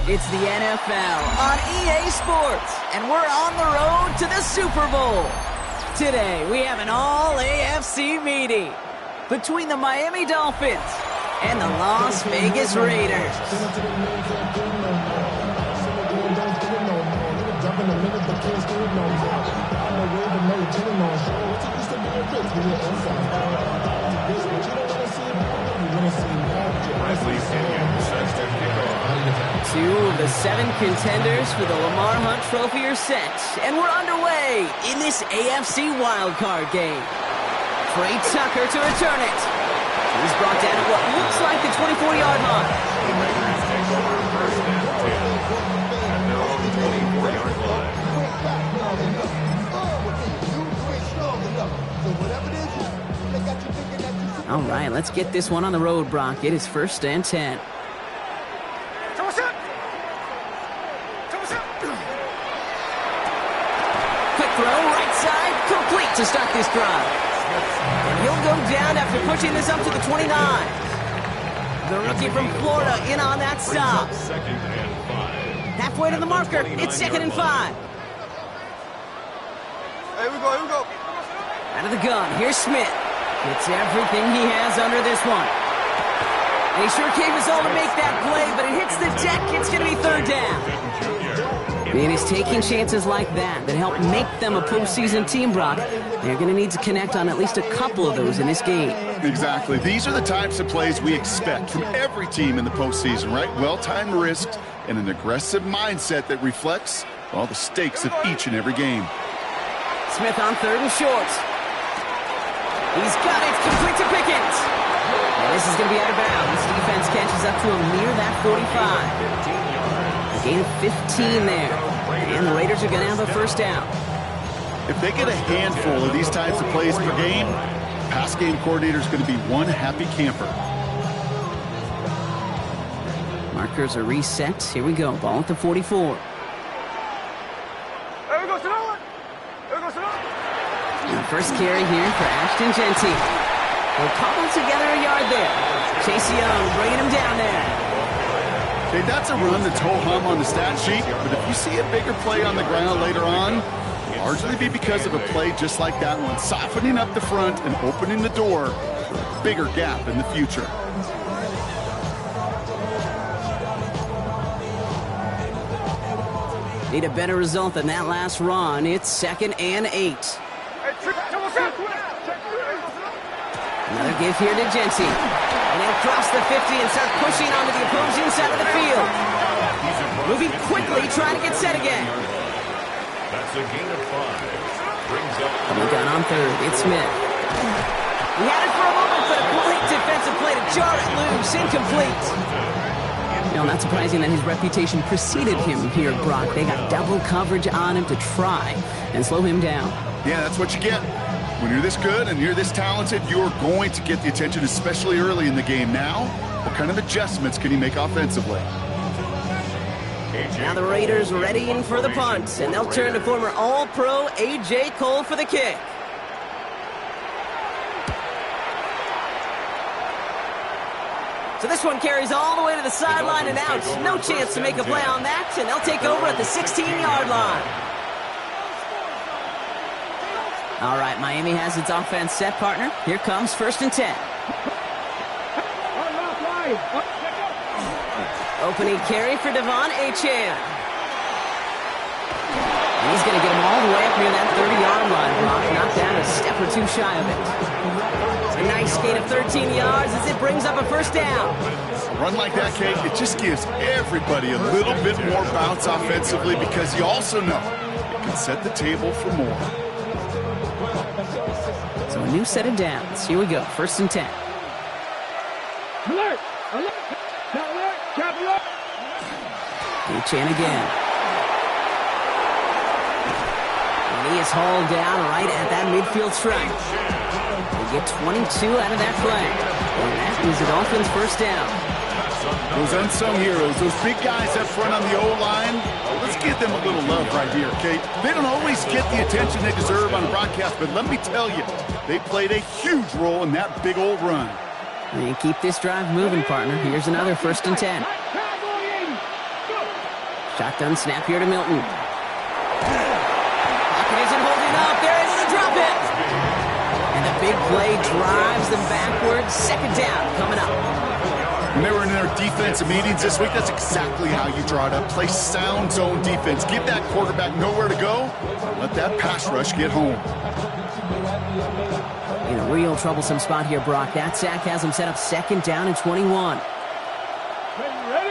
It's the NFL on EA Sports, and we're on the road to the Super Bowl. Today, we have an all-AFC meeting between the Miami Dolphins and the Las Vegas Raiders. Two of the 7 contenders for the Lamar Hunt Trophy are set, and we're underway in this AFC wildcard game. Trey Tucker to return it. He's brought down at what looks like the 24-yard line. All right, let's get this one on the road, Brock. It is 1st and 10. Quick throw, right side, complete to start this drive. And he'll go down after pushing this up to the 29. The rookie from Florida in on that stop. Halfway to the marker, it's 2nd and 5. Here we go. Out of the gun, here's Smith. Gets everything he has under this one. And he sure gave us all to make that play, but it hits the deck. It's going to be 3rd down. And it's taking chances like that help make them a postseason team, Brock. They're going to need to connect on at least a couple of those in this game. Exactly. These are the types of plays we expect from every team in the postseason, right? Well-timed risks and an aggressive mindset that reflects all the stakes of each and every game. Smith on 3rd and short. He's got it, complete to Pickens. And this is going to be out of bounds. Defense catches up to him near that 45. A gain of 15 there. And the Raiders are going to have a 1st down. If they get a handful of these types of plays per game, pass game coordinator is going to be one happy camper. Markers are reset. Here we go. Ball at the 44. And first carry here for Ashton Genty. They'll cobble together a yard there. Chase Young bringing him down there. Okay, that's a run that's ho-hum on the stat sheet, but if you see a bigger play on the ground later on, it'll largely be because of a play just like that one, softening up the front and opening the door for a bigger gap in the future. Need a better result than that last run. It's 2nd and 8. Another give here to Genty. And he'll cross the 50 and start pushing onto the opposing side of the field. Moving quickly, trying to get set again. That's a gain of 5. Brings up. Coming down on 3rd, it's Smith. He had it for a moment, but a great defensive play to jar it loose. Incomplete. No, not surprising that his reputation preceded him here, Brock. They got double coverage on him to try and slow him down. Yeah, that's what you get. When you're this good and you're this talented, you're going to get the attention, especially early in the game. Now, what kind of adjustments can he make offensively? Now the Raiders readying for the punt, and they'll turn to former All-Pro A.J. Cole for the kick. So this one carries all the way to the sideline and out. No chance to make a play on that, and they'll take over at the 16-yard line. All right, Miami has its offense set, partner. Here comes 1st and 10. Opening carry for Devon Achane. He's going to get him all the way up near that 30-yard line, Brock. Knocked down a step or two shy of it. A nice gain of 13 yards as it brings up a 1st down. A run like that, Kate, it just gives everybody a little bit more bounce offensively because you also know it can set the table for more. So a new set of downs. Here we go. 1st and 10. Alert! Alert! Alert! Cap alert! Achane again. And he is hauled down right at that midfield stripe. They get 22 out of that play. And that is the Dolphins' 1st down. Those unsung heroes, those big guys up front on the O-line, let's give them a little love right here, Kate. They don't always get the attention they deserve on a broadcast, but let me tell you, they played a huge role in that big old run. And keep this drive moving, partner. Here's another 1st and 10. Shotgun snap here to Milton. Pocket isn't holding up. They're able to drop it. And the big play drives them backwards. Second down coming up. When they were in their defensive meetings this week, that's exactly how you draw it up. Play sound zone defense. Give that quarterback nowhere to go. Let that pass rush get home. In a real troublesome spot here, Brock. That sack has him set up second down and 21. Ready?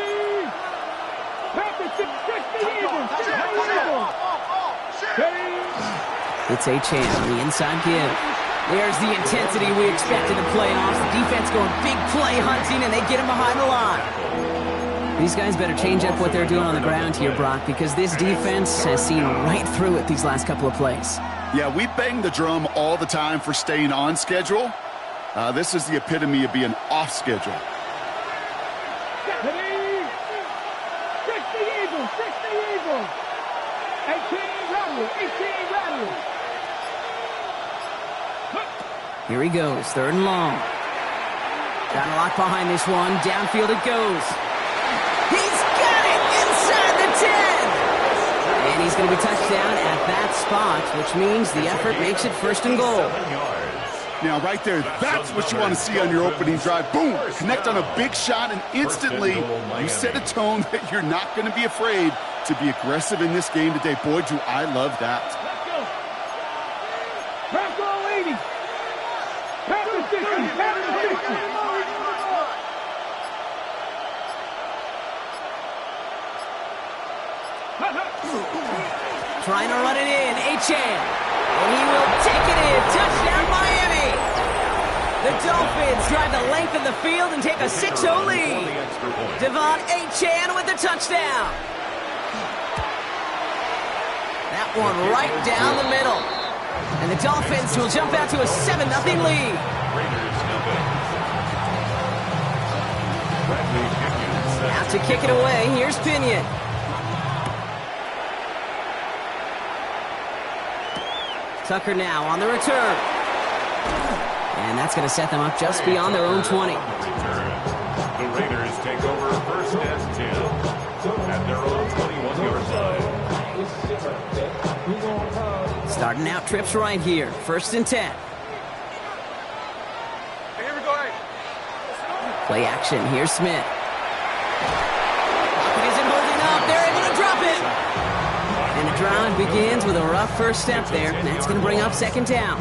It's Achane on the inside give. There's the intensity we expected in playoffs. The defense going big play hunting, and they get him behind the line. These guys better change up what they're doing on the ground here, Brock, because this defense has seen right through it these last couple of plays. Yeah, we bang the drum all the time for staying on schedule. This is the epitome of being off schedule. Ready? 60 Eagles, 60 Eagles. 18 rattle, 18 rattle. Here he goes, third and long. Got a lock behind this one. Downfield it goes. He's got it inside the 10. And he's going to be touched down at that spot, which means the effort makes it first and goal. Now, right there, that's what you want to see on your opening drive. Boom! Connect on a big shot, and instantly you set a tone that you're not going to be afraid to be aggressive in this game today. Boy, do I love that. Let's go. Press all 80. Pass the 60. Pass the 60. Trying to run it in, Achane. And he will take it in. Touchdown, Miami. The Dolphins drive the length of the field and take a 6-0 lead. Devon Achane with the touchdown. That one right down the middle. And the Dolphins will jump out to a 7-0 lead. Out to kick it away, here's Pinion. Tucker now on the return. And that's going to set them up just beyond their own 20. The Raiders take over first and 10 at their own 21-yard line. Starting out trips right here. First and 10. Here we go. Play action. Here's Smith. Pocket isn't holding up. They're able to drop it. And the drive begins with a rough first step there. And that's going to bring up second down.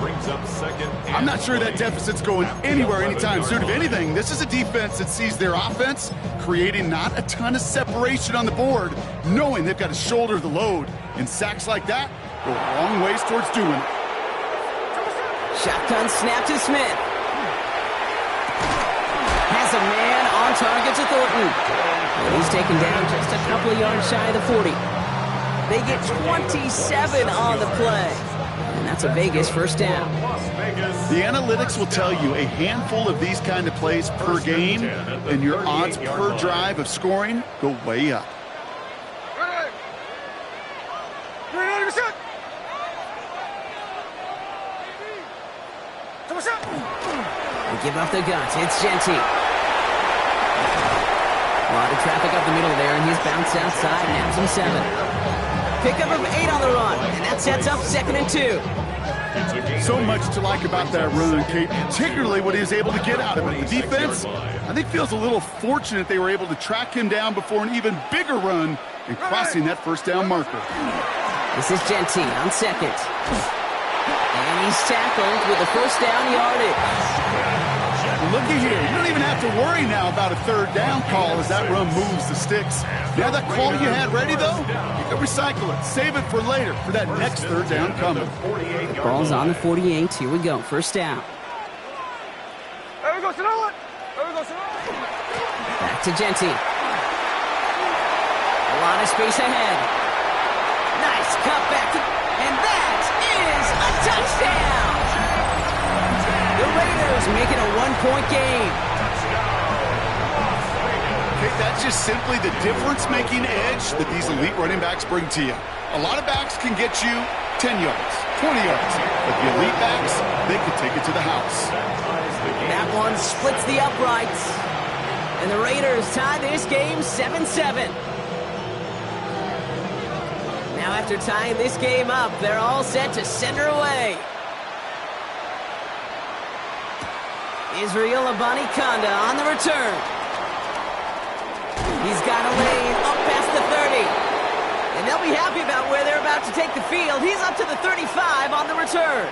I'm not sure that deficit's going anywhere anytime soon. If anything, this is a defense that sees their offense creating not a ton of separation on the board, knowing they've got to shoulder the load. And sacks like that go a long ways towards doing it. Shotgun snap to Smith. Has a man on target to Thornton. And he's taken down just a couple of yards shy of the 40. They get 27 on the play. And that's a Vegas first down. The analytics will tell you a handful of these kind of plays per game, and your odds per drive of scoring go way up. They give up the guts. It's Genty. A lot of traffic up the middle there, and he's bounced outside and has him 7. Pickup of 8 on the run, and that sets up second and 2. So much to like about that run, Kate, particularly what he was able to get out of it. The defense, I think, feels a little fortunate they were able to track him down before an even bigger run and crossing that first down marker. This is Genty on second. And he's tackled with a first down yardage. Looky here, you don't even have to worry now about a third down call as that run moves the sticks. Now that call you had ready, though, you can recycle it. Save it for later for that next third down coming. The ball's on the 48. Here we go. First down. There we go, Sonoma. There we go, Sonoma. Back to Genty. A lot of space ahead. Nice cut back. And that is a touchdown. The Raiders make it a 1-point game. Okay, that's just simply the difference-making edge that these elite running backs bring to you. A lot of backs can get you 10 yards, 20 yards, but the elite backs, they can take it to the house. That one splits the uprights. And the Raiders tie this game 7-7. Now after tying this game up, they're all set to send her away. Israel Abanikanda on the return. He's got a lane up past the 30. And they'll be happy about where they're about to take the field. He's up to the 35 on the return.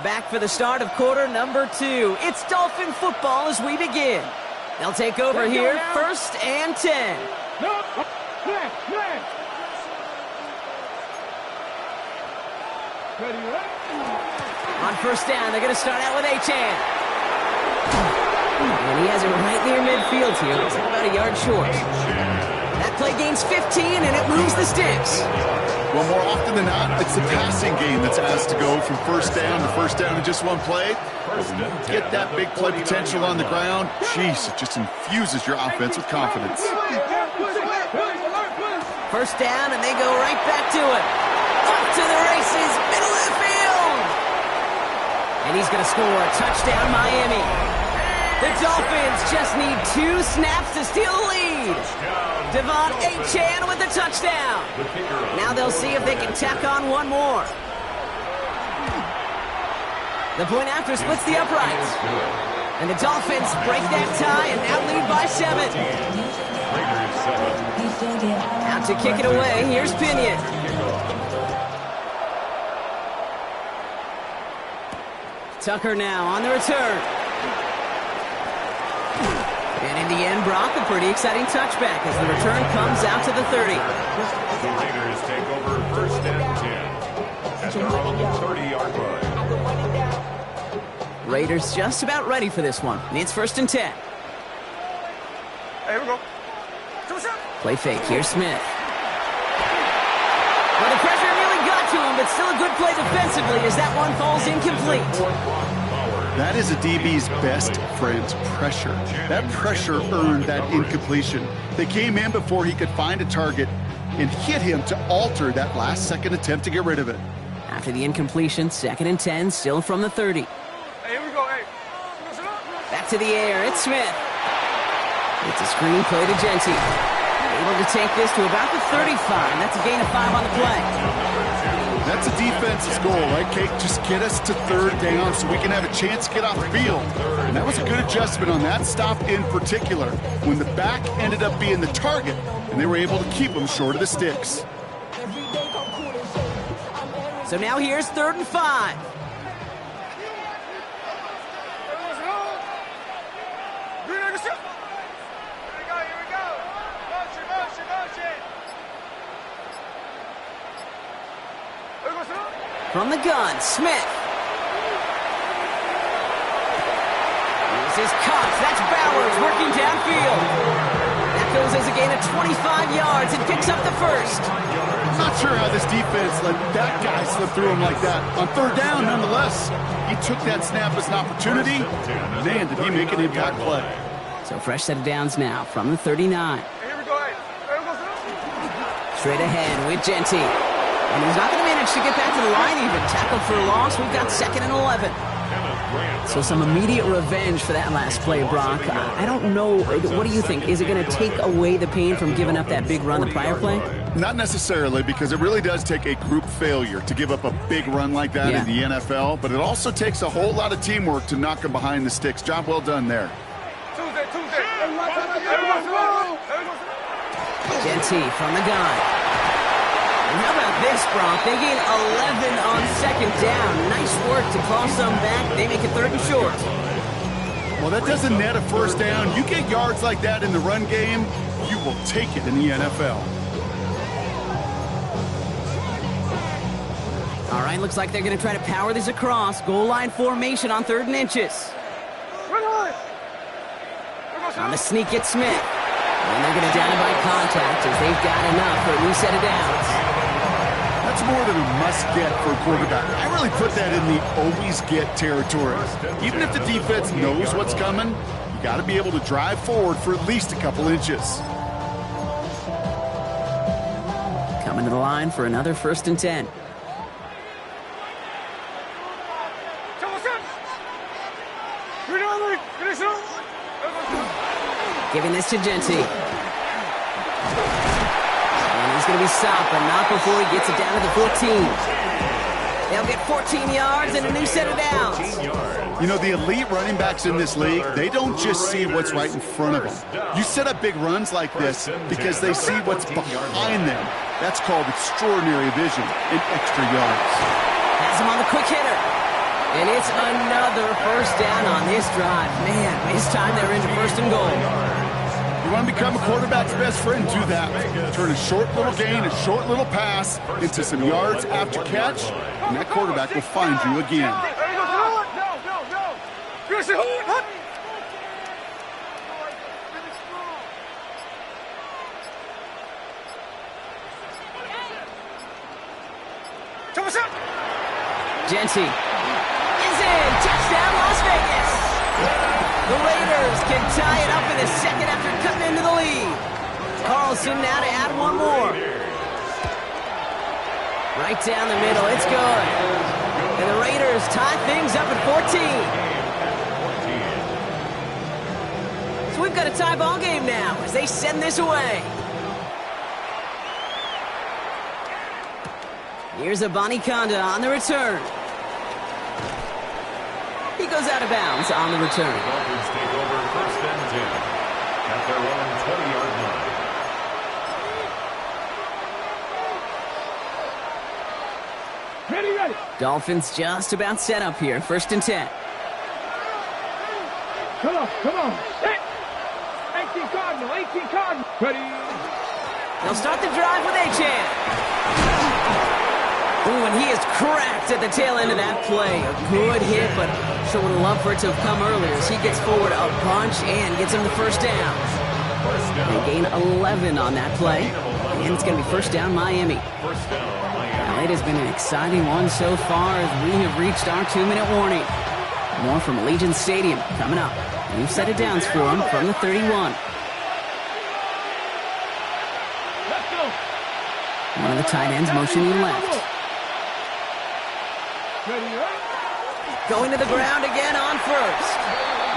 Back for the start of quarter number 2. It's Dolphin football as we begin. They'll take over here, 1st and 10. On 1st down, they're going to start out with Achan. And he has it right near midfield here. Looks like about a yard short. That play gains 15, and it moves the sticks. Well, more often than not, it's the passing game that's asked to go from 1st down to 1st down in just one play. Get that big play potential on the ground. Jeez, it just infuses your offense with confidence. 1st down, and they go right back to it. Off to the races, middle of the field. And he's going to score a touchdown, Miami. The Dolphins just need 2 snaps to steal the lead. Devon Achan with the touchdown. Now they'll see if they can tack on one more. The point after splits the uprights. And the Dolphins break that tie and now lead by 7. Out to kick it away, here's Pinion. Tucker now on the return. And in the end, Brock, a pretty exciting touchback as the return comes out to the 30. The Raiders take over 1st and 10 at their own 30-yard line. Raiders just about ready for this one. It's 1st and 10. Here we go. Play fake, here's Smith. Well, the pressure really got to him, but still a good play defensively as that one falls incomplete. That is a DB's best friend, pressure. That pressure earned that incompletion. They came in before he could find a target and hit him to alter that last-second attempt to get rid of it. After the incompletion, 2nd and 10, still from the 30. Hey, here we go, hey. Back to the air, it's Smith. It's a screen play to Genty. Able to take this to about the 35. That's a gain of 5 on the play. That's a defense's goal, right, Kate? Just get us to 3rd down so we can have a chance to get off the field. And that was a good adjustment on that stop in particular, when the back ended up being the target, and they were able to keep him short of the sticks. So now here's 3rd and 5. From the gun, Smith. Here's his cut. That's Bowers working downfield. That goes as a gain of 25 yards and picks up the 1st. I'm not sure how this defense let that guy slip through him like that. On 3rd down, nonetheless, he took that snap as an opportunity. Man, did he make an impact play. So fresh set of downs now from the 39. Here we go, hey. Straight ahead with Genty. And he's not going to manage to get back to the line even. Tackled for a loss. We've got 2nd and 11. So some immediate revenge for that last play, Brock. I don't know. What do you think? Is it going to take away the pain from giving up that big run the prior play? Not necessarily, because it really does take a group failure to give up a big run like that in the NFL. But it also takes a whole lot of teamwork to knock him behind the sticks. Job well done there. Genty from the gun. And how about this, Brock? They gain 11 on 2nd down. Nice work to claw some back. They make it 3rd and short. Well, that doesn't net a 1st down. You get yards like that in the run game, you will take it in the NFL. All right, looks like they're going to try to power this across. Goal line formation on 3rd and inches. On the sneak, it's Smith. And they're going to down him by contact as they've got enough for a new set of downs. That's more than a must-get for a quarterback. I really put that in the always-get territory. Even if the defense knows what's coming, you got to be able to drive forward for at least a couple inches. Coming to the line for another 1st and 10. Giving this to Genty. And he's going to be stopped, but not before he gets it down to the 14. They'll get 14 yards and a new set of downs. You know, the elite running backs in this league, they don't just see what's right in front of them. You set up big runs like this because they see what's behind them. That's called extraordinary vision and extra yards. Has him on the quick hitter. And it's another 1st down on this drive. Man, this time they're into 1st and goal. You want to become a quarterback's best friend, do that. Turn a short little gain, a short little pass into some yards after catch, and that quarterback will find you again. Genty is in. Touchdown, Las Vegas. The Raiders can tie it up in the 2nd after cutting into the lead. Carlson now to add one more. Right down the middle, it's good. And the Raiders tie things up at 14. So we've got a tie ball game now as they send this away. Here's Abanikanda on the return. He goes out of bounds on the return. Dolphins take over 1st and 10 at their own 20-yard line. Ready. Dolphins just about set up here. 1st and 10. Come on. 18 Cardinal. Ready. They'll start the drive with Achane. Ooh, and he is cracked at the tail end of that play. A good hit, but sure would have loved for it to have come earlier as he gets forward a bunch and gets him the 1st down. They gain 11 on that play, and it's going to be 1st down Miami. Now, it has been an exciting one so far as we have reached our 2-minute warning. More from Allegiant Stadium coming up. New set of downs for him from the 31. One of the tight ends motioning left. Going to the ground again on 1st.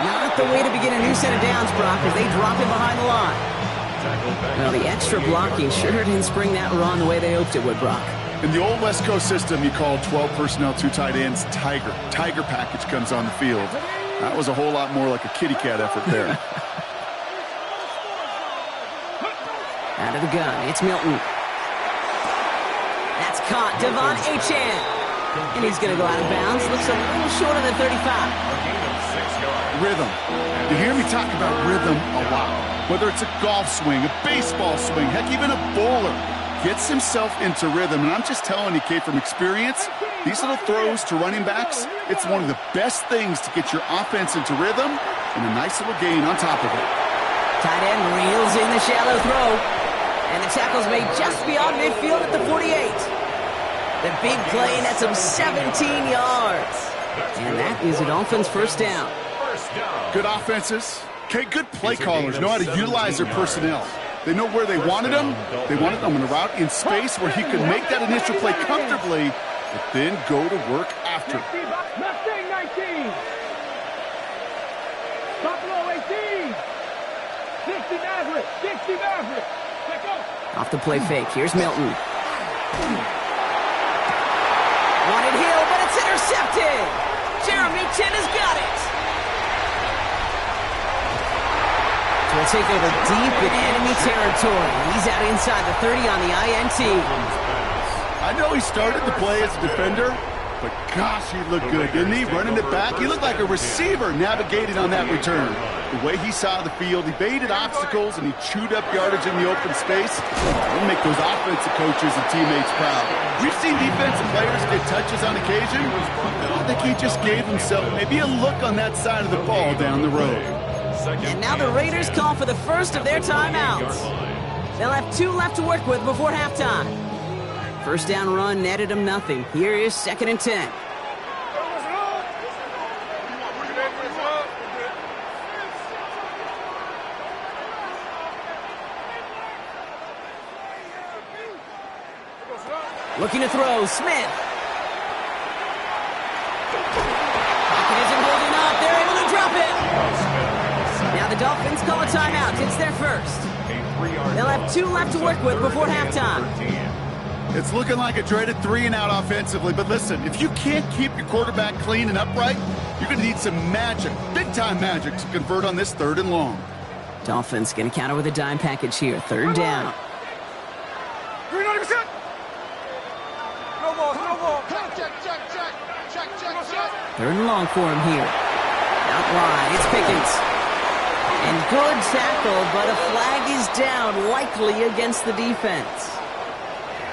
Not the way to begin a new set of downs, Brock, as they drop him behind the line. Well, the extra blocking sure didn't spring that run the way they hoped it would, Brock. In the old West Coast system, you called 12 personnel, 2 tight ends, Tiger. Tiger package comes on the field. That was a whole lot more like a kitty cat effort there. Out of the gun, it's Milton. That's caught. Devon Achane. And he's going to go out of bounds. Looks a little short of the 35. Rhythm. You hear me talk about rhythm a lot. Whether it's a golf swing, a baseball swing, heck, even a bowler gets himself into rhythm. And I'm just telling you, Kate, from experience, these little throws to running backs, it's one of the best things to get your offense into rhythm and a nice little gain on top of it. Tight end reels in the shallow throw. And the tackle's made just beyond midfield at the 48. The big play nets him 17 yards. And that is a Dolphins 1st down. Good offenses. Okay, good play callers know how to utilize their personnel. They know where they wanted them. They wanted them in a route in space where he could make that initial play comfortably, but then go to work after. Mustang 19. Buffalo 18. 60 Maverick. Off the play fake. Here's Milton. Wanted Hill, but it's intercepted. Jeremy Chin has got it. So we'll take over deep in enemy territory. He's out inside the 30 on the INT. I know he started the play as a defender, but gosh, he looked good, didn't he? Running it back, he looked like a receiver navigating on that return. The way he saw the field, he baited obstacles, and he chewed up yardage in the open space. It'll make those offensive coaches and teammates proud. We've seen defensive players get touches on occasion. I think he just gave himself maybe a look on that side of the ball down the road. And now the Raiders call for the first of their timeouts. They'll have 2 left to work with before halftime. 1st down run netted them nothing. Here is 2nd and 10. Looking to throw, Smith. Pocket isn't holding up. They're able to drop it. Now the Dolphins call a timeout. It's their first. They'll have 2 left to work with before halftime. It's looking like a dreaded 3-and-out offensively, but listen, if you can't keep your quarterback clean and upright, you're going to need some magic, big-time magic, to convert on this 3rd and long. Dolphins going to counter with a dime package here. 3rd down. 390%. No ball. 3rd and long for him here. Out wide, it's Pickens. And good tackle, but a flag is down, likely against the defense.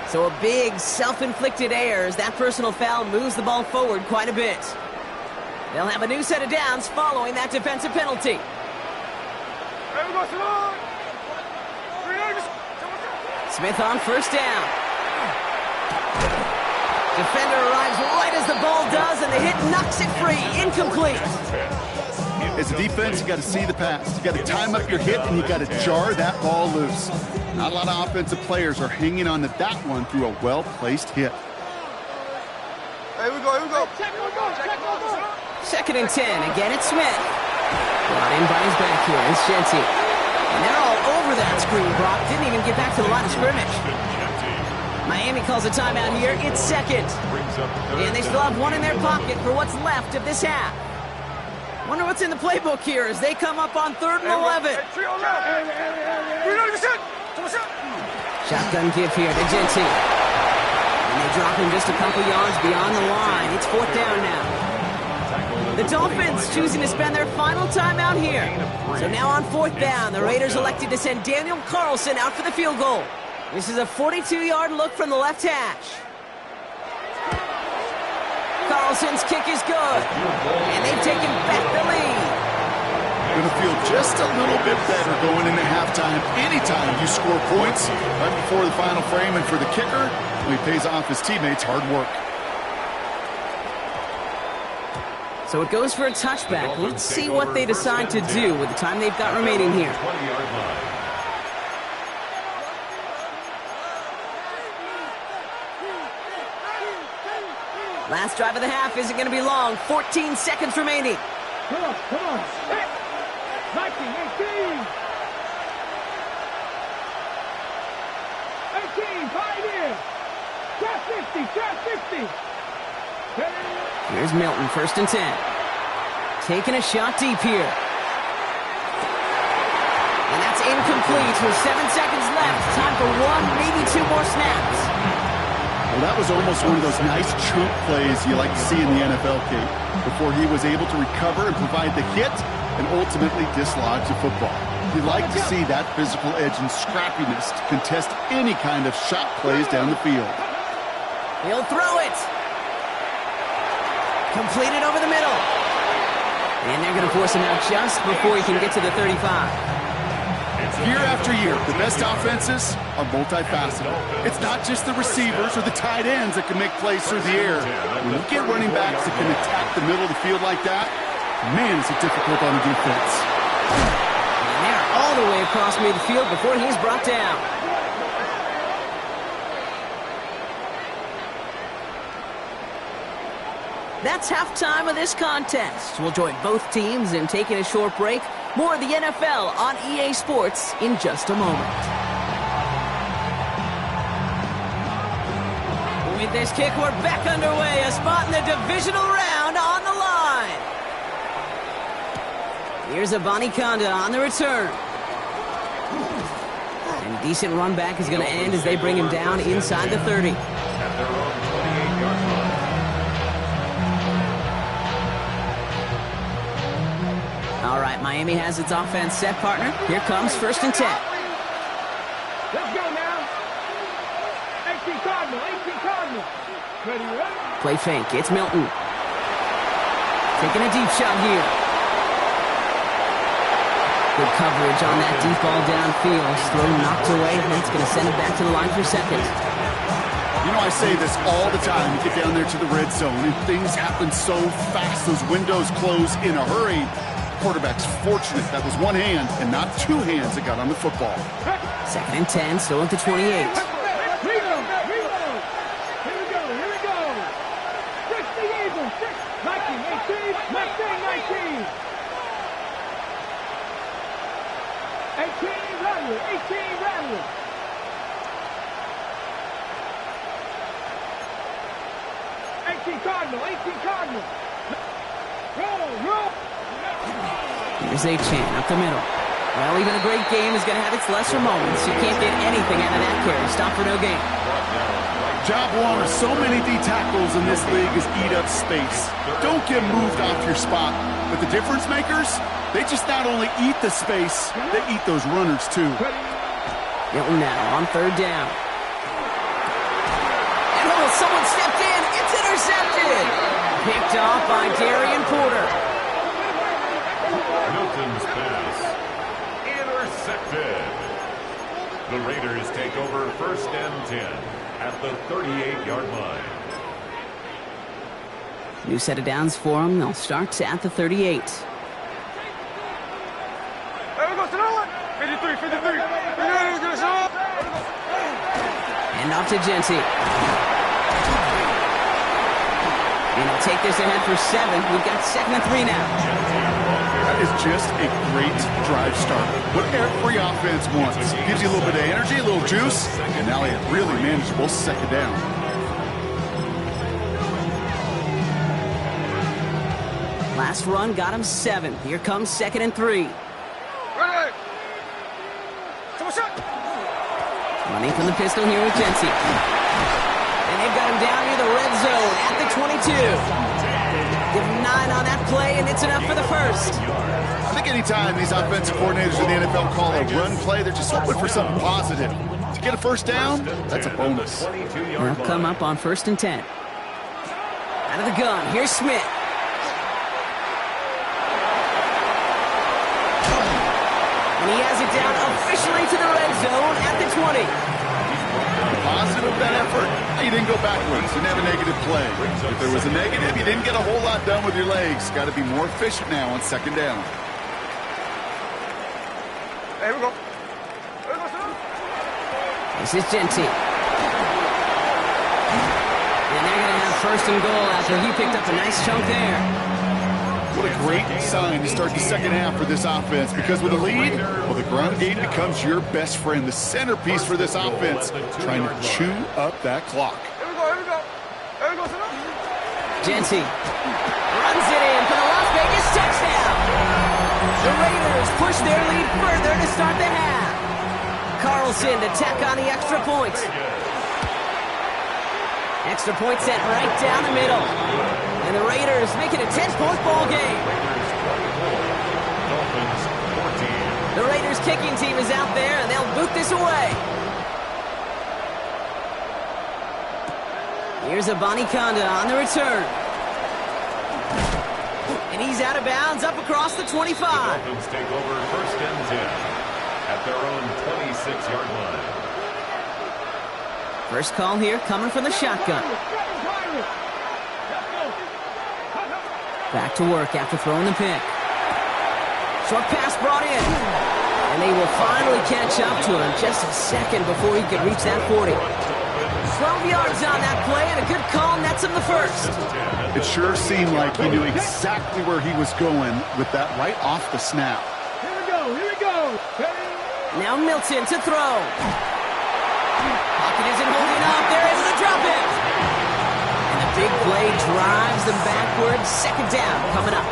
So a big self-inflicted error as that personal foul moves the ball forward quite a bit. They'll have a new set of downs following that defensive penalty. Smith on 1st down. Defender arrives right as the ball does, and the hit knocks it free. Incomplete. As a defense, you got to see the pass. You got to time up your hit, and you got to jar that ball loose. Not a lot of offensive players are hanging on to that one through a well-placed hit. Here we go. Check. 2nd and 10. Again, it's Smith. Brought in by his back here. It's Genty. And they're all over that screen, Brock. Didn't even get back to the line of scrimmage. Miami calls a timeout here. It's 2nd. And they still have 1 in their pocket for what's left of this half. Wonder what's in the playbook here as they come up on 3rd and 11. Shotgun give here to Genty. And they drop him just a couple yards beyond the line. It's 4th down now. The Dolphins choosing to spend their final timeout here. So now on 4th down, the Raiders elected to send Daniel Carlson out for the field goal. This is a 42-yard look from the left hash. Carlson's kick is good. And they've taken back the lead. Going to feel just a little bit better going into halftime. Anytime you score points right before the final frame, and for the kicker, he pays off his teammates' hard work. So it goes for a touchback. Let's see what they decide to do with the time they've got remaining here. Last drive of the half isn't going to be long. 14 seconds remaining. Come on. 19, 18, 5 Trap 50. Here's Milton, 1st and 10. Taking a shot deep here. And that's incomplete with 7 seconds left. Time for 1, maybe 2 more snaps. Well, that was almost one of those nice chunk plays you like to see in the NFL, Kate, before he was able to recover and provide the hit and ultimately dislodge the football. You like to see that physical edge and scrappiness to contest any kind of shot plays down the field. He'll throw it. Completed over the middle. And they're going to force him out just before he can get to the 35. Year after year, the best offenses are multifaceted. It's not just the receivers or the tight ends that can make plays through the air. When you get running backs that can attack the middle of the field like that, man, is it difficult on the defense. And they're all the way across midfield before he's brought down. That's halftime of this contest. We'll join both teams in taking a short break. More of the NFL on EA Sports in just a moment. With this kick, we're back underway. A spot in the divisional round on the line. Here's a Bonnie-Conda on the return. And decent run back is going to end as they bring him down inside the 30. At their own 28-yard line. All right, Miami has its offense set, partner. Here comes 1st and 10. Let's go now. 18 Cardinal. Ready? Play fake. It's Milton. Taking a deep shot here. Good coverage on that deep ball downfield. Throw knocked away. That's going to send it back to the line for 2nd. You know, I say this all the time. You get down there to the red zone, and things happen so fast. Those windows close in a hurry. Quarterback's fortunate that was one hand and not 2 hands that got on the football. 2nd and 10, still at the 28. 19, left wing 19. 18, Rattler, 18, Rattler. 18 Cardinal, 18 Cardinal. Roll. Here's Achane up the middle. Well, even a great game is going to have its lesser moments. You can't get anything out of that carry. Stop for no gain. Job one of so many D tackles in this league is eat up space. Don't get moved off your spot. But the difference makers, they just not only eat the space, they eat those runners too. Hilton now on third down. And someone stepped in. It's intercepted. Picked off by Darian Porter. Milton's pass intercepted. The Raiders take over first and 10 at the 38-yard line. New set of downs for them. They'll start at the 38. Hand off to Genty. And he'll take this ahead for 7. We've got 2nd and 3 now. That is just a great drive start. What every offense wants. Gives you a little bit of energy, a little juice, and now a really manageable 2nd down. Last run got him 7. Here comes 2nd and 3. Running from the pistol here with Genty. And they've got him down near the red zone at the 22. Give him 9 on that play, and it's enough for the first. I think anytime these offensive coordinators in the NFL call a run play, they're just hoping for something positive. To get a first down, that's a bonus. They'll come up on 1st and 10. Out of the gun, here's Smith. And he has it down officially to the red zone at the 20. Positive of that effort, you didn't go backwards. You didn't have a negative play. If there was a negative, you didn't get a whole lot done with your legs. Got to be more efficient now on 2nd down. Here we go. This is Genty. And they're going to have 1st and goal after he picked up a nice chunk there. What a great sign to start the 2nd half for this offense, because with a lead, well, the ground game becomes your best friend, the centerpiece for this offense, trying to chew up that clock. Here we go. Genty runs it in for the Las Vegas touchdown. The Raiders push their lead further to start the half. Carlson to tack on the extra point. Extra point set right down the middle. And the Raiders make it a 10-point ball game. The Raiders kicking team is out there, and they'll boot this away. Here's Abanikanda on the return. And he's out of bounds up across the 25. The Dolphins take over 1st and 10 at their own 26-yard line. First call here coming from the shotgun. Back to work after throwing the pick. Short pass brought in. And they will finally catch up to him just a second before he can reach that 40. 12 yards on that play, and a good call nets him the first. It sure seemed like he knew exactly where he was going with that right off the snap. Here we go. Now Milton to throw. Pocket isn't holding up. They're able to drop it. And the big play drives them backwards. 2nd down coming up.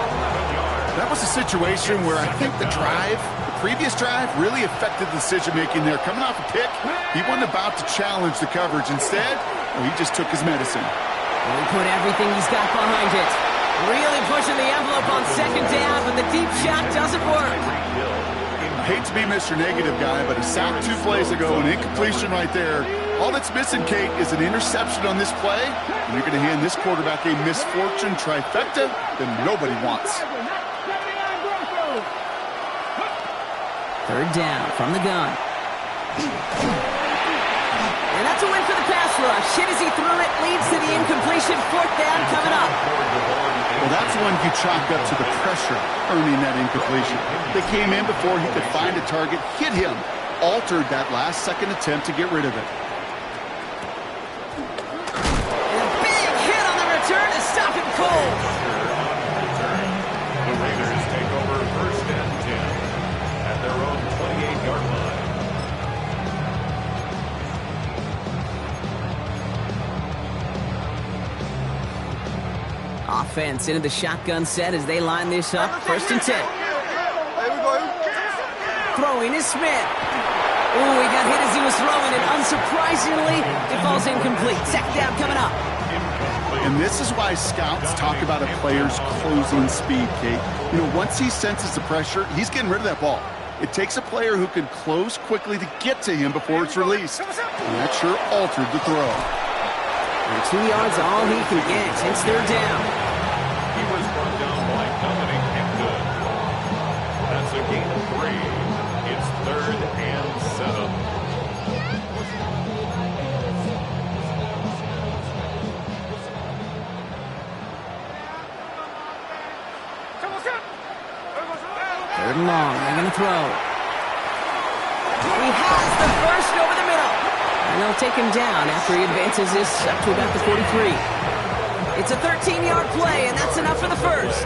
That was a situation where I think the previous drive, really affected the decision-making there. Coming off a pick, he wasn't about to challenge the coverage. Instead, well, he just took his medicine. And he put everything he's got behind it. Really pushing the envelope on 2nd down, but the deep shot doesn't work. I hate to be Mr. Negative guy, but a sack 2 plays ago, an incompletion right there. All that's missing, Kate, is an interception on this play. And you're going to hand this quarterback a misfortune trifecta that nobody wants. 3rd down from the gun. And that's a win for the pass rush. Hit as he threw it, leads to the incompletion. 4th down coming up. Well, that's one you chalk up to the pressure earning that incompletion. They came in before he could find a target, hit him, altered that last-second attempt to get rid of it. And a big hit on the return to stop him cold. offense into the shotgun set as they line this up. 1st and 10. Throwing is Smith. Ooh, he got hit as he was throwing, and unsurprisingly, it falls incomplete. 2nd down coming up. And this is why scouts talk about a player's closing speed, Kate. You know, once he senses the pressure, he's getting rid of that ball. It takes a player who can close quickly to get to him before it's released. And that sure altered the throw. And 2 yards all he can get. It's 3rd down. He was brought down by Dominic Hempton. That's a gain of 3. It's 3rd and 7. Third and long. They're going to throw. He has the first over the middle. And they'll take him down after he advances this up to about the 43. It's a 13-yard play, and that's enough for the first.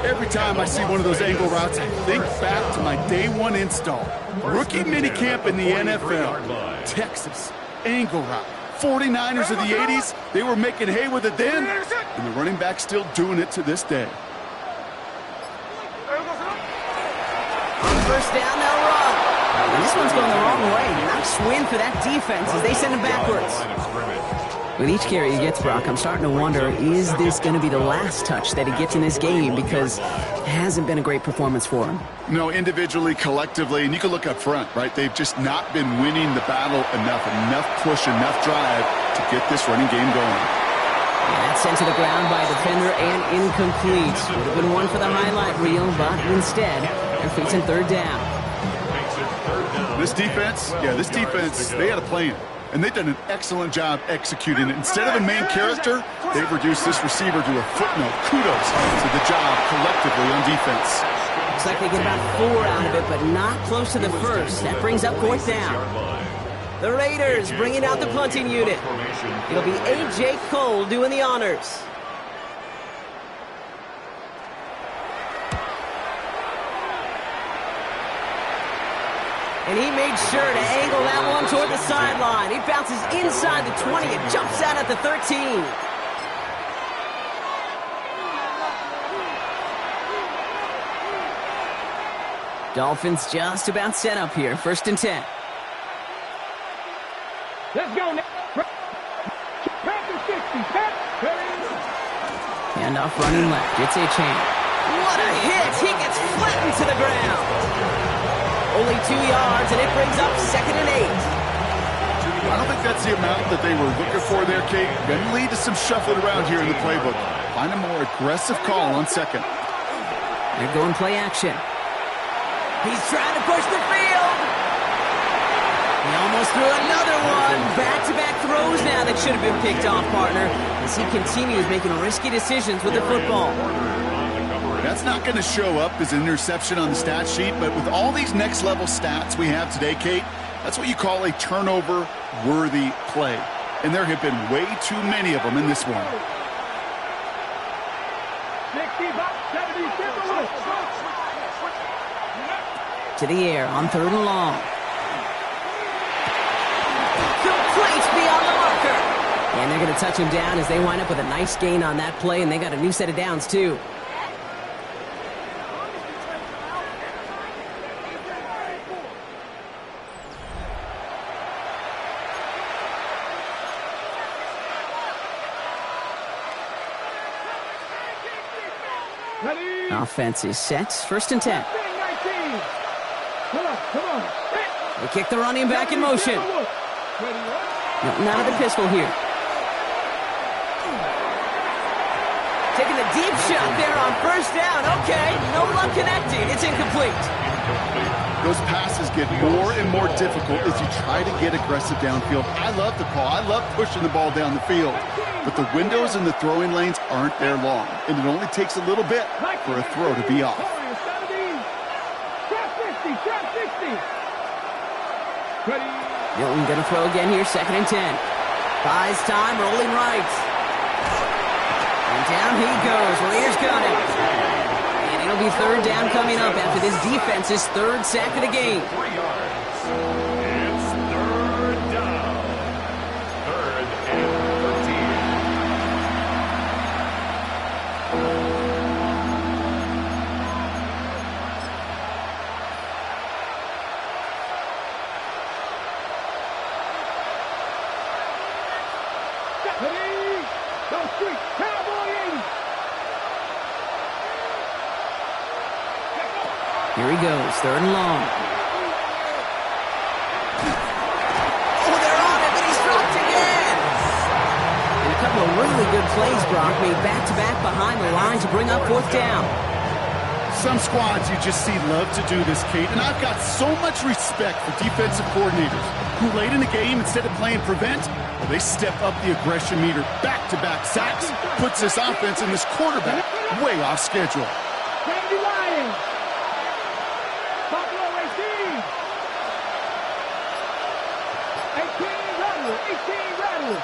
Every time I see one of those angle routes, I think back to my day 1 install. Rookie minicamp in the NFL. Texas, angle route. 49ers of the 80s, they were making hay with it then, and the running back's still doing it to this day. On 1st down, they'll run. And this one's going the wrong way. Nice win for that defense as they send him backwards. With each carry he gets, Brock, I'm starting to wonder, is this going to be the last touch that he gets in this game? Because it hasn't been a great performance for him. No, individually, collectively, and you can look up front, right? They've just not been winning the battle enough push, enough drive to get this running game going. And that's sent to the ground by a defender and incomplete. Would have been one for the highlight reel, but instead, they're facing 3rd down. This defense, they had a plan. And they've done an excellent job executing it. Instead of a main character, they've reduced this receiver to a footnote. Kudos to the job collectively on defense. Looks like they get about 4 out of it, but not close to the first. That brings up 4th down. The Raiders bringing out the punting unit. It'll be A.J. Cole doing the honors. And he made sure to angle that one toward the sideline. He bounces inside the 20 and jumps out at the 13. Dolphins just about set up here. 1st and 10. Let's go now. Pass the 60. Handoff running left. It's a chance. What a hit. He gets flattened to the ground. Only 2 yards, and it brings up 2nd and 8. I don't think that's the amount that they were looking for there, Kate. Going to lead to some shuffling around here in the playbook. Find a more aggressive call on 2nd. They're going play action. He's trying to push the field. He almost threw another one. Back-to-back throws now that should have been picked off, partner, as he continues making risky decisions with the football. That's not going to show up as an interception on the stat sheet, but with all these next-level stats we have today, Kate, that's what you call a turnover-worthy play. And there have been way too many of them in this one. 60, To the air on 3rd and long. Complete beyond the marker. And they're going to touch him down as they wind up with a nice gain on that play, and they got a new set of downs, too. Offense is set. 1st and 10. Come on. They kick the running back in motion. Nothing out of the pistol here. Taking the deep shot there on 1st down. Okay, no luck connecting. It's incomplete. Those passes get more and more difficult as you try to get aggressive downfield. I love the call. I love pushing the ball down the field. But the windows in the throwing lanes aren't there long, and it only takes a little bit for a throw to be off. Milton gonna throw again here, 2nd and 10. Buys time, rolling right. And down he goes. Raiders got him. And it'll be 3rd down coming up after this defense's 3rd sack of the game. 3 yards. It's 3rd down. 3rd and 13. Here he goes, 3rd and long. Oh, they're on him, and he's dropped again. And a couple of really good plays, Brock, made back-to-back behind the line to bring up 4th down. Some squads you just see love to do this, Kate, and I've got so much respect for defensive coordinators who late in the game, instead of playing prevent, they step up the aggression meter. Back-to-back sacks puts this offense and this quarterback way off schedule. Candy Lions. Buffalo 18. 18 Rattler. 18 Rattler.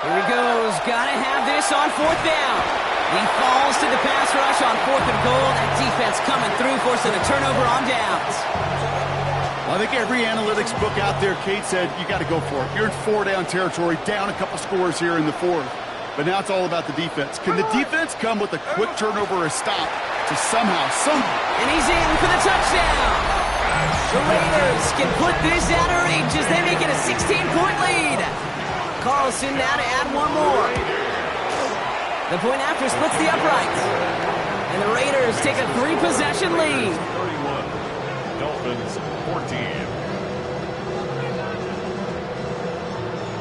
Here he goes. Gotta have this on 4th down. He falls to the pass rush on 4th and goal. That defense coming through, forcing a turnover on downs. Well, I think every analytics book out there, Kate, said you got to go for it. You're in 4-down territory, down a couple scores here in the 4th. But now it's all about the defense. Can the defense come with a quick turnover or a stop to somehow, And he's in for the touchdown. The Raiders can put this out of reach as they make it a 16-point lead. Carlson now to add one more. The point after splits the uprights. And the Raiders take a 3-possession lead. 31. Dolphins 14.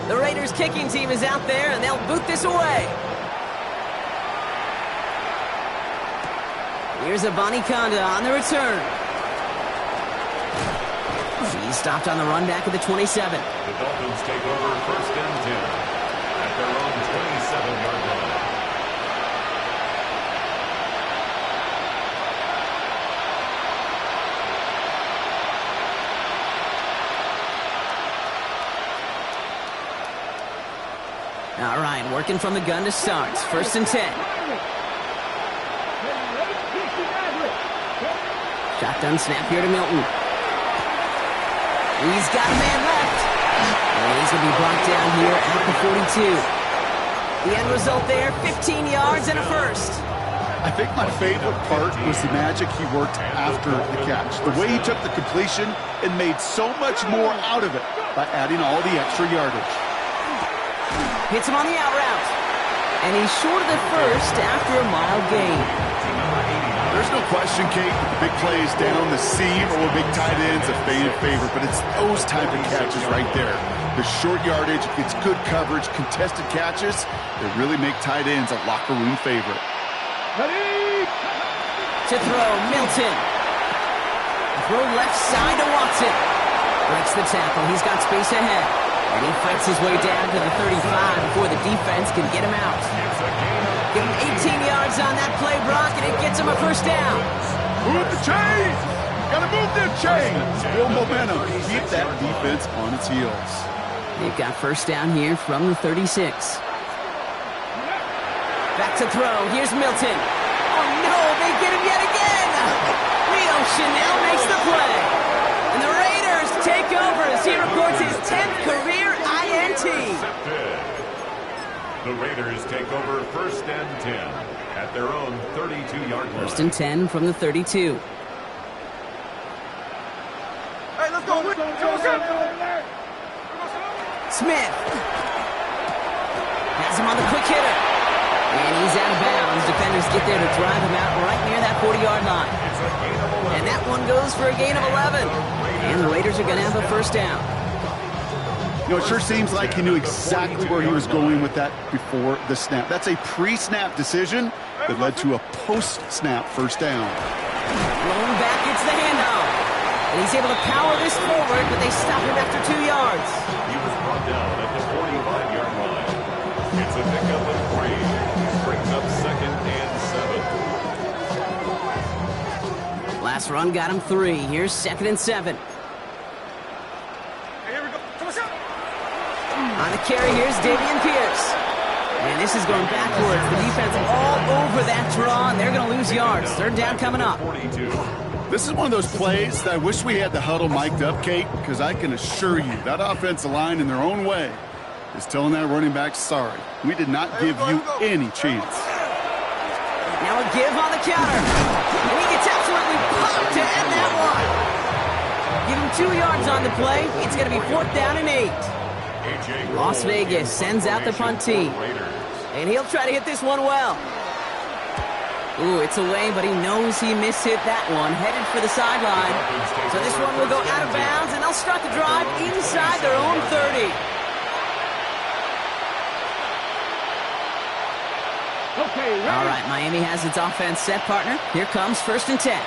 The Raiders kicking team is out there, and they'll boot this away. Here's Abanikanda on the return. He's stopped on the run back at the 27. The Dolphins take over 1st and 10 at their own 27-yard line. All right, working from the gun to start. 1st and 10. Shotgun snap here to Milton. He's got a man left. And he's going to be brought down here at the 42. The end result there, 15 yards and a first. I think my favorite part was the magic he worked after the catch. The way he took the completion and made so much more out of it by adding all the extra yardage. Hits him on the out route. And he's short of the first after a mild gain. There's no question, Kate, the big plays down the seam or big tight ends a fan favorite, but it's those type of catches right there. The short yardage, it's good coverage, contested catches, they really make tight ends a locker room favorite. To throw, Milton. Throw left side to Watson. Breaks the tackle, he's got space ahead. And he fights his way down to the 35 before the defense can get him out. Give him 18 yards on that play, Brock, and it gets him a first down. Move the chains! Gotta move them chains! Build momentum. Keep that defense on its heels. They've got first down here from the 36. Back to throw. Here's Milton. Oh, no, they get him yet again. Rio Chanel makes the play. And the Raiders take over as he records his 10th career INT. The Raiders take over 1st and 10 at their own 32-yard line. 1st and 10 from the 32. Hey, let's go. Smith. Has him on the quick hitter. And he's out of bounds. Defenders get there to drive him out right near that 40-yard line. And that one goes for a gain of 11. And the Raiders are going to have a first down. You know, it sure seems like he knew exactly where he was going with that before the snap. That's a pre-snap decision that led to a post-snap first down. Rolling back, it's the handoff. And he's able to power this forward, but they stop him after 2 yards. He was brought down at the 45-yard line. It's a pickup of 3. Brings up 2nd and 7. Last run got him 3. Here's 2nd and 7. On the carry, here's Davian Pierce. And this is going backwards. The defense all over that draw, and they're going to lose yards. 3rd down coming up. 42. This is one of those plays that I wish we had the huddle mic'd up, Kate, because I can assure you that offensive line in their own way is telling that running back, sorry, we did not give you any chance. Now a give on the counter. And he gets absolutely popped to end that one. Give him 2 yards on the play. It's going to be 4th down and 8. Las Vegas sends out the punt team. And he'll try to hit this one well. Ooh, it's away, but he knows he mishit that one. Headed for the sideline. So this one will go out of bounds, and they'll start the drive inside their own 30. Okay, ready? All right, Miami has its offense set, partner. Here comes 1st and 10.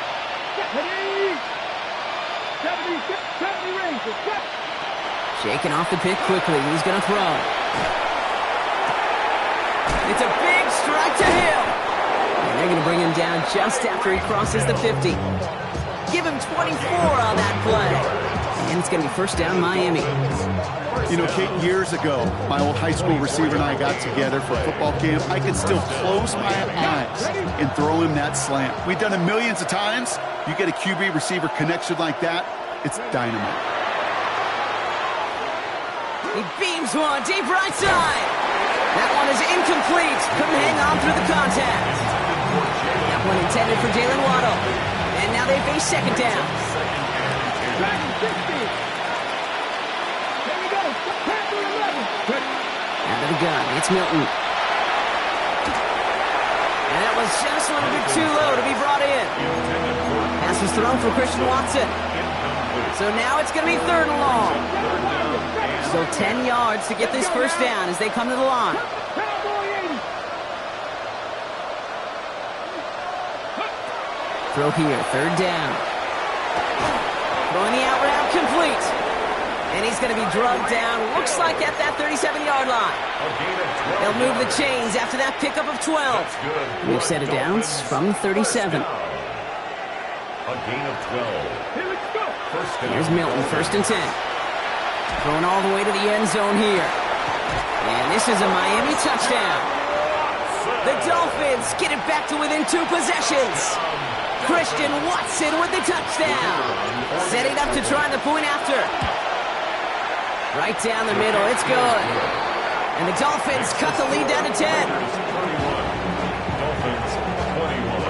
70 range. Shaking off the pick quickly. He's going to throw. It's a big strike to Hill. And they're going to bring him down just after he crosses the 50. Give him 24 on that play. And it's going to be 1st down, Miami. You know, Kate, years ago, my old high school receiver and I got together for football camp. I could still close my eyes and throw him that slant. We've done it millions of times. You get a QB receiver connection like that, it's dynamite. He beams one deep right side. That one is incomplete. Couldn't hang on through the contact. That one intended for Jalen Waddle. And now they face 2nd down. Back to 60. There we go. Panther 11. Out of the gun. It's Milton. And that was just a little bit too low to be brought in. Pass was thrown for Christian Watson. So now it's going to be 3rd and long. So 10 yards to get this 1st down as they come to the line. Throw here, 3rd down. Throwing the out route complete. And he's going to be drugged down, looks like at that 37-yard line. They'll move the chains after that pickup of 12. We've set it down from 37. A gain of 12. Here's Milton, 1st and 10. Thrown all the way to the end zone here. And this is a Miami touchdown. The Dolphins get it back to within 2 possessions. Christian Watson with the touchdown. Setting up to try the point after. Right down the middle, it's good. And the Dolphins cut the lead down to 10. Dolphins 21.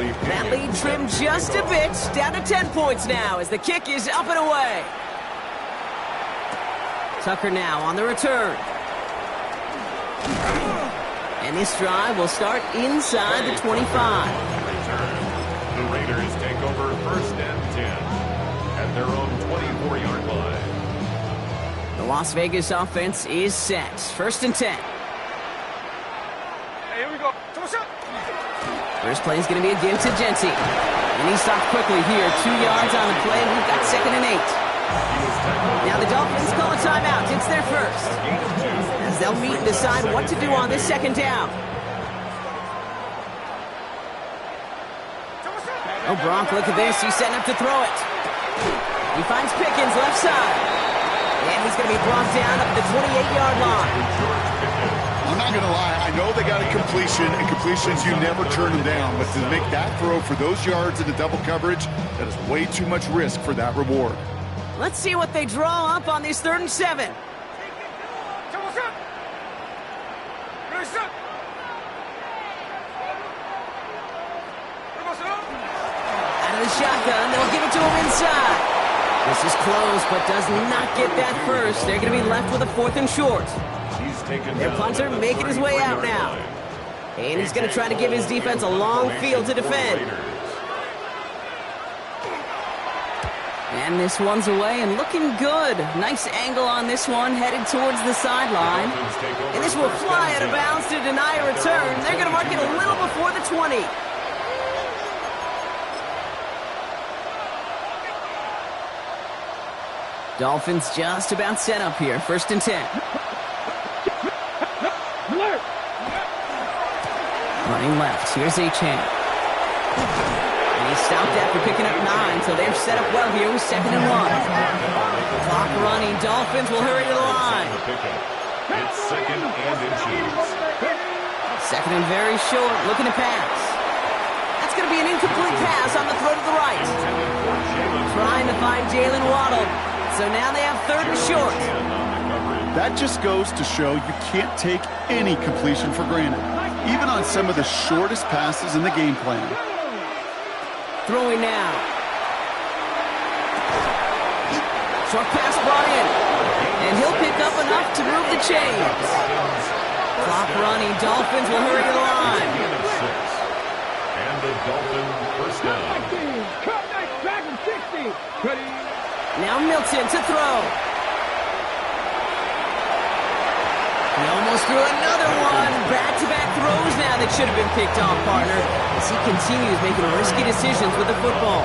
That lead trimmed just a bit, down to 10 points now as the kick is up and away. Tucker now on the return. And this drive will start inside the 25. The Raiders take over 1st and 10 at their own 24-yard line. The Las Vegas offense is set. 1st and 10. Here we go. First play is going to be a give to Genty. And he stopped quickly here. 2 yards on the play. We've got 2nd and 8. Now the Dolphins call a timeout. It's their first. As they'll meet and decide what to do on this 2nd down. Oh, Gronk, look at this. He's setting up to throw it. He finds Pickens left side. And he's going to be brought down up the 28-yard line. I'm not going to lie. I know they got a completion, and completions, you never turn them down. But to make that throw for those yards into double coverage, that is way too much risk for that reward. Let's see what they draw up on this 3rd and 7. Out of the shotgun, they'll give it to him inside. This is close, but does not get that first. They're going to be left with a 4th and short. Their punter making his way out now. And he's going to try to give his defense a long field to defend. And this one's away and looking good. Nice angle on this one, headed towards the sideline. And this will fly out of bounds to deny a return. They're going to mark it a little before the 20. Dolphins just about set up here. 1st and 10. Running left. Here's Achane. And he stopped after picking up 9, so they're set up well here with 2nd and 1. Clock running. Dolphins will hurry to the line. It's 2nd and inches. 2nd and very short. Looking to pass. That's going to be an incomplete pass on the throw to the right. Trying to find Jalen Waddle. So now they have 3rd and short. That just goes to show you can't take any completion for granted, even on some of the shortest passes in the game plan. Throwing now. Short pass brought in. And he'll pick up enough to move the chains. Clock running. Dolphins will hurry to the line. Gain of 6. And the Dolphins first down. Cut back and 60. Ready. Now Milton to throw. He almost threw another one. Back-to-back throws now that should have been picked off, partner, as he continues making risky decisions with the football.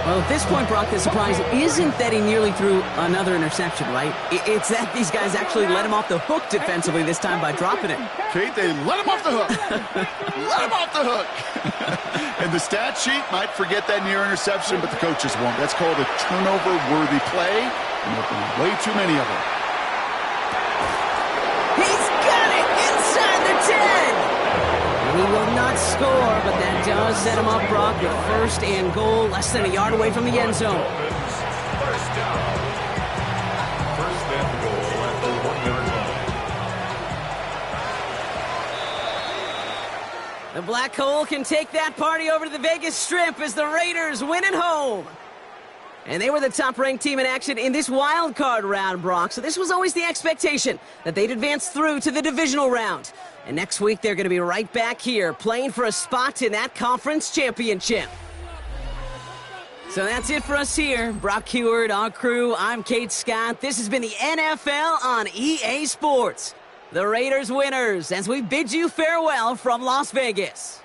Well, at this point, Brock, the surprise isn't that he nearly threw another interception, right? It's that these guys actually let him off the hook defensively this time by dropping it. Kate, they let him off the hook. Let him off the hook. And the stat sheet might forget that near interception, but the coaches won't. That's called a turnover-worthy play, and there have been way too many of them. He's got it inside the 10. He will not score, but that does set him up, Brock, with first and goal, less than a yard away from the end zone. First down. First and goal at the 1-yard line. The Black Hole can take that party over to the Vegas Strip as the Raiders win at home. And they were the top-ranked team in action in this wild card round, Brock. So this was always the expectation that they'd advance through to the divisional round. And next week, they're going to be right back here playing for a spot in that conference championship. So that's it for us here. Brock Heward, our crew, I'm Kate Scott. This has been the NFL on EA Sports. The Raiders winners as we bid you farewell from Las Vegas.